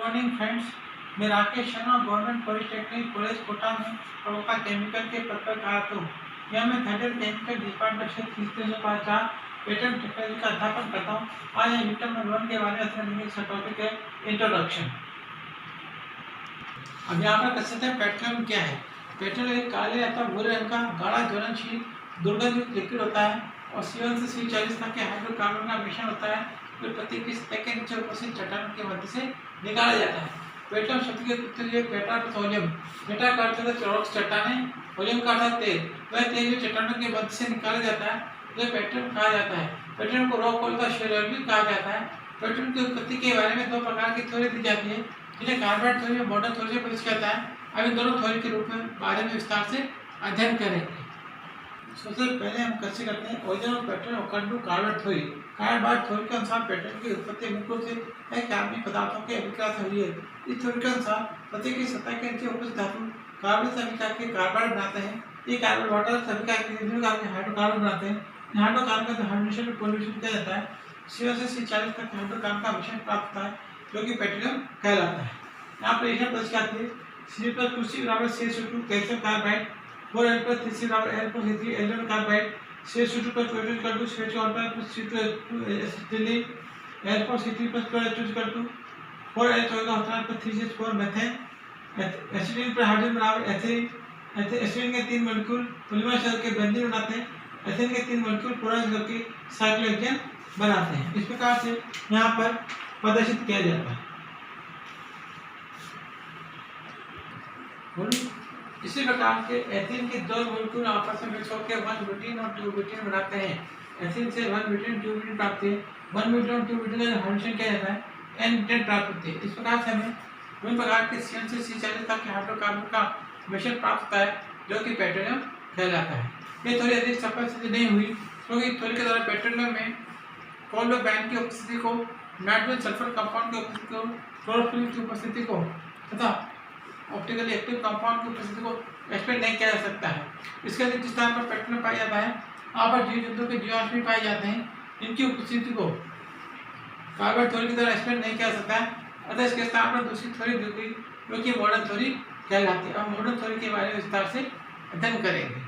Morning friends. मैं Rakesh Sharma government polytechnic college Kota में प्रवक्ता केमिकल के पद पर कार्यरत हूँ। यहाँ मैं थर्ड ईयर केमिकल डिपार्टमेंट से 354 पेटेंट टेक्नोलॉजी का अध्यापन करता हूँ। आज मैं यूनिट नंबर 1 के बारे में समझेंगे। इसका टॉपिक है इंट्रोडक्शन। अब यहाँ पर कह सकते हैं पेट्रोलियम क्या है। पेट्रोल एक काले अथवा भूरे रंग का गाढ़ा ज्वलनशील दुर्गंधित लिक्विड होता है और C1 से C40 तक के हाइड्रोकार्बन का मिश्रण होता है जो पृथ्वी की सतह के नीचे उपस्थित चट्टानों के मध्य से निकाला जाता है। पेट्रोलियम शब्द के उत्तर पेट्रा पेट्रोलियम, पेट्रा का अर्थ है चौरस चट्टानें, वॉल्यूम का अर्थ तेल। वह तेल जो चट्टानों के मध्य से निकाला जाता है जो पेट्रोलियम कहा जाता है। पेट्रोलियम को रॉक कॉल का शेल भी कहा जाता है। पेट्रोलियम की उत्पत्ति के बारे में दो प्रकार की थ्योरी दी जाती है जिन्हें कार्बाइड थ्योरी और मॉडर्न थ्योरी से परिचित करता है। अब इन दोनों थ्योरी के रूप में बारे में विस्तार से अध्ययन करेंगे। सबसे पहले हम कैसे करते हैं origin of petrol according to carbide theory. Carbide theory के अनुसार पेट्रोल की उत्पत्ति मुख्य रूप से कार्बनिक पदार्थों के अभिक्रिया से हुई है। इस थ्योरी के अनुसार पृथ्वी की सतह के नीचे उपस्थित धातु कार्बन से अभिक्रिया के कार्बाइड बनाते हैं। ये कार्बन वाटर से अभिक्रिया के हाइड्रोकार्बन बनाते हैं। हाइड्रोकार्बन का हाइड्रोजन में पॉल्यूशन किया जाता है। C1 से C40 तक हाइड्रोकार्बन का मिश्रण प्राप्त होता है जो कि पेट्रोलियम कहलाता है। यहाँ पर यह परिष्कार थे C+2C बराबर CH2 calcium carbide, 4L + 3C बराबर L + C3 aluminium carbide, CH2 + 2H2 CH1 + C2 acetylene, L + C3 + 2H2 4L 14 + 3CH4 methane, acetylene पर हाइड्रोजन बराबर एथिलीन। एसिटिलीन के 3 मॉलिक्यूल पॉलीमर सेल के बेंजीन बनाते हैं। एथिलीन के 3 मॉलिक्यूल पोलराइज करके cyclohexane बनाते हैं। इस प्रकार से यहाँ पर प्रदर्शित किया जाता है। इसी प्रकार के एथिलीन के दो मॉलिक्यूल आपस में मिक्स होकर 1 ब्यूटेन और 2 ब्यूटेन बनाते हैं। एथिलीन से 1 ब्यूटेन 2 ब्यूटेन प्राप्त है। 1 ब्यूटेन और 2 ब्यूटेन का हाइड्रोजन किया जाता है N ब्यूटेन प्राप्त होते हैं। इस प्रकार से हमें विभिन्न प्रकार के C1 से C40 तक के हाइड्रोकार्बन का मिश्रण प्राप्त होता है जो कि पेट्रोलियम कहलाता है। ये थोड़ी अधिक सफल सिद्ध नहीं हुई क्योंकि थ्योरी के द्वारा पेट्रोलियम में कोल्ड बैंड की उपस्थिति को, नाइट्रोजन सल्फर कंपाउंड की उपस्थिति को, क्लोरोफिल की उपस्थिति को तथा ऑप्टिकली एक्टिव कंपाउंड की उपस्थिति को एक्सप्लेन नहीं किया जा सकता है। इसके लिए जिस स्थान पर पेट्रोलियम पाया जाता है वहाँ पर जीव जंतु के जीवाश्म पाए जाते हैं। इनकी उपस्थिति को कार्बाइड थ्योरी के द्वारा एक्सप्लेन नहीं किया जा सकता है। अतः इसके स्थान पर दूसरी थ्योरी दी गई जो कि मॉडर्न थ्योरी कहलाती है। अब मॉडर्न थ्योरी के बारे में विस्तार से अध्ययन करेंगे।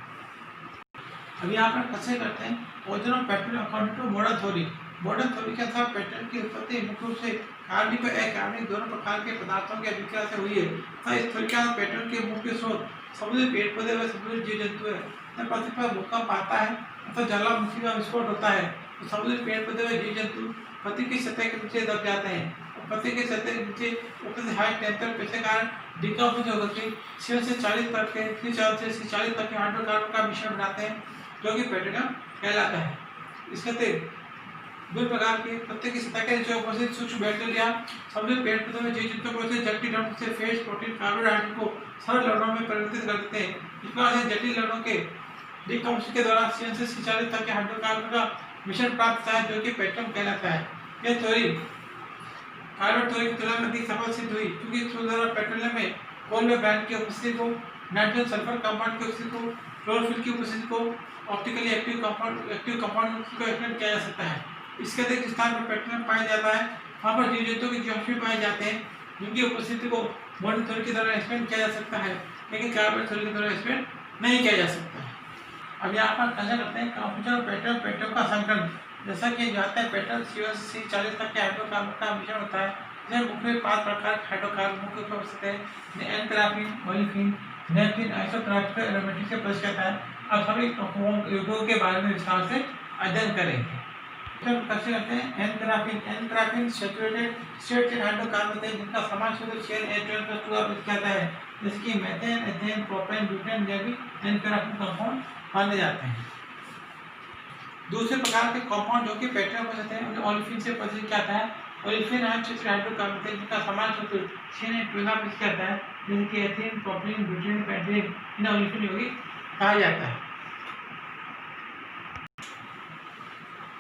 अब यहाँ पर कैसे करते हैं origin of petrol according to modern theory. Modern theory के अनुसार पेट्रोल की उत्पत्ति मुख्य रूप से कार्बनिक और अकार्बनिक दोनों प्रकार के पदार्थों के अभिक्रिया से हुई है। इस थ्योरी के अनुसार पेट्रोल के मुख्य स्रोत समुद्री पेड़ पौधे व समुद्री जीव जंतु है। जब पृथ्वी पर भूकंप आता है अथवा ज्वालामुखी का विस्फोट होता है तो समुद्री पेड़ पौधे व जीव जंतु पृथ्वी की सतह के नीचे दब जाते हैं और पृथ्वी की सतह के नीचे उपस्थित हाई टेम्परेचर प्रेशर के कारण डिकम्पोज होकर C1 से 40 तक के C40 तक के हाइड्रोकार्बन का मिश्रण बनाते हैं जो कि पेट्रोलियम कहलाता है। इसके अतिरिक्त विभिन्न प्रकार के पत्ते की सतह के नीचे उपस्थित सूक्ष्म बैक्टीरिया समुद्री पेड़ पौधों में जीव जंतुओं को जटिल लवणों से फेज प्रोटीन कार्बोहाइड्रेट को सरल लवणों में परिवर्तित कर देते हैं। इस प्रकार से जटिल लवणों के डिकम्पोजिशन के दौरान C1 से C40 तक के हाइड्रोकार्बन का मिश्रण प्राप्त होता है जो कि पेट्रोलियम कहलाता है। यह थ्योरी कार्बाइड थ्योरी की तुलना में अधिक सफल सिद्ध हुई क्योंकि इस द्वारा पेट्रोलियम में कोल्ड बैंड की उपस्थिति को, नाइट्रोजन सल्फर कंपाउंड की उपस्थिति को, क्लोरोफिल की उपस्थिति को, ऑप्टिकली एक्टिव कंपाउंड को एक्सप्लेन किया जा सकता है। इसके अतिरिक्त स्थान पर पेट्रोलियम पाया जाता है वहाँ पर जीव जंतुओं के जीवाश्म पाए जाते हैं जिनकी उपस्थिति को मॉडर्न थ्योरी के द्वारा एक्सप्लेन किया जा सकता है लेकिन कार्बाइड थ्योरी के द्वारा एक्सप्लेन नहीं किया जा सकता है। अब यहाँ पर चर्चा करते हैं कंपोजिशन ऑफ पेट्रोल का संकलन। जैसा कि जाता है पेट्रोल C1 से C40 तक के हाइड्रोकार्बन का मिश्रण होता है जिसमें मुख्य 5 प्रकार के हाइड्रोकार्बन मुख्य रूप से उपस्थित है। एन-पैराफिन, ओलेफिन, नेफ्थिन, आइसोप्रोपाइल एरोमेटिक से परिचित करता है। अब सभी युगों के बारे में विस्तार से अध्ययन करेंगे। कैसे करते हैं एन-पैराफिन सैचुरेटेड स्टेट हाइड्रोकार्बन है जिनका समान सूत्र CN2H12 कहता है जैसे कि मीथेन, एथेन, प्रोपेन, ब्यूटेन ये भी एन-पैराफिन कंपाउंड माने जाते हैं। दूसरे प्रकार के कंपाउंड जो कि पेट्रोलियम में होते हैं उन्हें ओलेफिन से परिचित कहता है। ओलेफिन हाइड्रोकार्बन है जिनका समान सूत्र CN12 कहता है जैसे कि एथेन, प्रोपेन, ब्यूटेन, पेंटेन इन्हें ओलेफिन यौगिक कहा जाता है।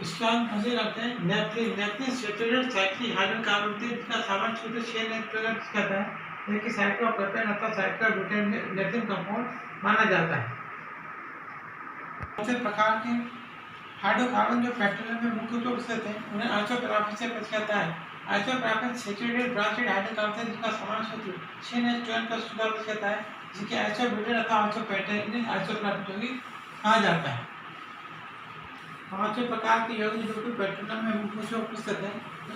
इसका हम कैसे करते हैं नेफ्थिन सैचुरेटेड साइक्लिक हाइड्रोकार्बन है जिनका सामान्य सूत्र CN12 कहता है जैसे कि साइक्लोप्रोपेन अथवा साइक्लोब्यूटेन नेफ्थिन कंपाउंड माना जाता है। दूसरे प्रकार के हाइड्रोकार्बन जो पेट्रोलियम में मुख्य रूप से होते हैं उन्हें आइसोप्रोपाइल से परिचित कहता है। आइसोट्रोपिक सैचुरेटेड ब्रांचेड हाइड्रोकार्बन जिसका समान सूत्र CnH2n का सूत्र कहता है, जिसके आइसोब्यूटेन अथवा आइसोपेंटेन आइसोट्रोपिक यौगिक कहा जाता है। पांचों प्रकार के यौगिक जो कि पेट्रोलियम में मुख्य रूप से उपस्थित है,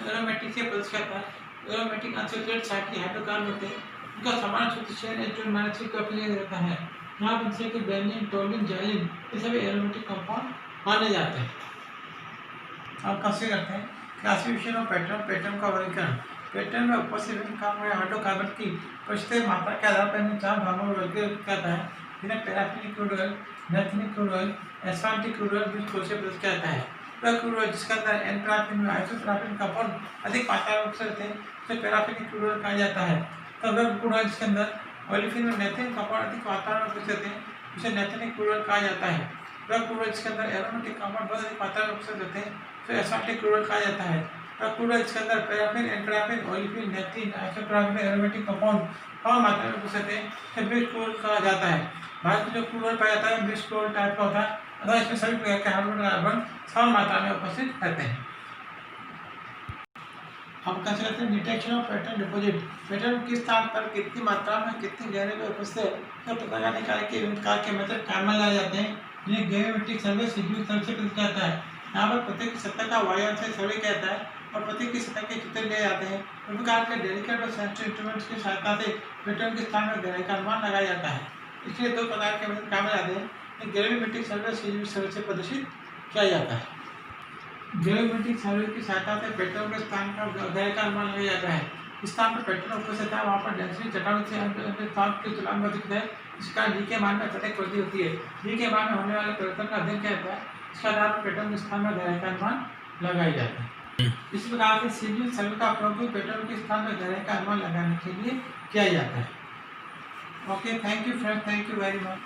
एरोमेटिक से प्रदर्शित करता है। एरोमेटिक अनसैचुरेटेड साइक्लिक हाइड्रोकार्बन होते हैं, उनका समान सूत्र CnH2n का प्रयोग रहता है। यहाँ पर जैसे कि बेंजीन, टोल्यूइन, ज़ाइलीन ये सभी एरोमेटिक कंपाउंड माने जाते हैं। अब कैसे करते हैं क्लासिफिकेशन ऑफ पेट्रोलियम का वर्गीकरण। पेट्रोलियम में उपस्थित विभिन्न काम में हाइड्रोकार्बन की परिस्थिति मात्रा के आधार पर इन्हें 4 भागों में वर्गीकृत करता है, जिन्हें paraffinic crude oil, naphthenic crude oil, asphaltic crude oil भी से प्रदर्शित करता है। वह क्रूड ऑयल जिसके अंदर एन-पैराफिन में आइसोपैराफिन कंपाउंड अधिक मात्रा में उपस्थित है उसे पैराफिनिक क्रूड ऑयल कहा जाता है। तो वह क्रूड ऑयल जिसके अंदर ओलिफिन में नेफ्थेन कंपाउंड अधिक मात्रा में उपस्थित है उसे नेफ्थेनिक क्रूड ऑयल कहा जाता है। वह क्रूड ऑयल जिसके अंदर एरोमेटिक कंपाउंड बहुत अधिक मात्रा में उपस्थित होते हैं उसे एस्फाल्टिक क्रूड ऑयल कहा जाता है। वह क्रूड ऑयल जिसके अंदर paraffin, n paraffin, olefin, naphthene, isoparaffin aromatic compound कम मात्रा में उपस्थित है उसे मिक्स्ड क्रूड ऑयल कहा जाता है। भारत में जो क्रूड ऑयल पाया जाता है मिक्स्ड क्रूड ऑयल टाइप का होता है, अतः इसमें सभी प्रकार के हाइड्रोकार्बन समान मात्रा में उपस्थित रहते हैं। हम कैसे करते हैं detection of petrol deposit. Petrol किस स्थान पर कितनी मात्रा में कितनी गहरे में उपस्थित है तो पता लगाने के विभिन्न प्रकार के मेथड काम में लाए जाते हैं, जिन्हें ग्रेविमेट्रिक सर्वे शेड्यूल सर्वे से प्रदर्शित करता है। यहाँ पर प्रत्येक सतह का वायुयान से सर्वे कहता है और प्रत्येक की सतह के चित्र लिए जाते हैं। इस प्रकार के डेलिकेट और सेंसिटिव इंस्ट्रूमेंट्स की सहायता से पेट्रोल के स्थान में गहराई का अनुमान लगाया जाता है। इसलिए 2 प्रकार के मेथड काम में लाते हैं। ग्रेविमेट्रिक सर्वे शेड्यूल सर्वे से प्रदर्शित किया जाता है। ग्रेविमेट्रिक सर्वे की सहायता से पेट्रोल के स्थान का गहराई का अनुमान लगाया जाता है। इस स्थान पर पेट्रोल उपस्थित है, वहाँ पर डेंसिटी चट्टानों से के तुलना में अधिक है। इसका डी के मान में अत्यधिक वृद्धि होती है। डी के मान में होने वाले परिवर्तन का अध्ययन किया जाता है। इसके आधार पर पेट्रोल के स्थान में गहराई का अनुमान लगाया जाता है। इस प्रकार से शेड्यूल सर्वे का उपयोग पेट्रोल के स्थान में गहराई का अनुमान लगाने के लिए किया जाता है। Okay, thank you friends, thank you very much.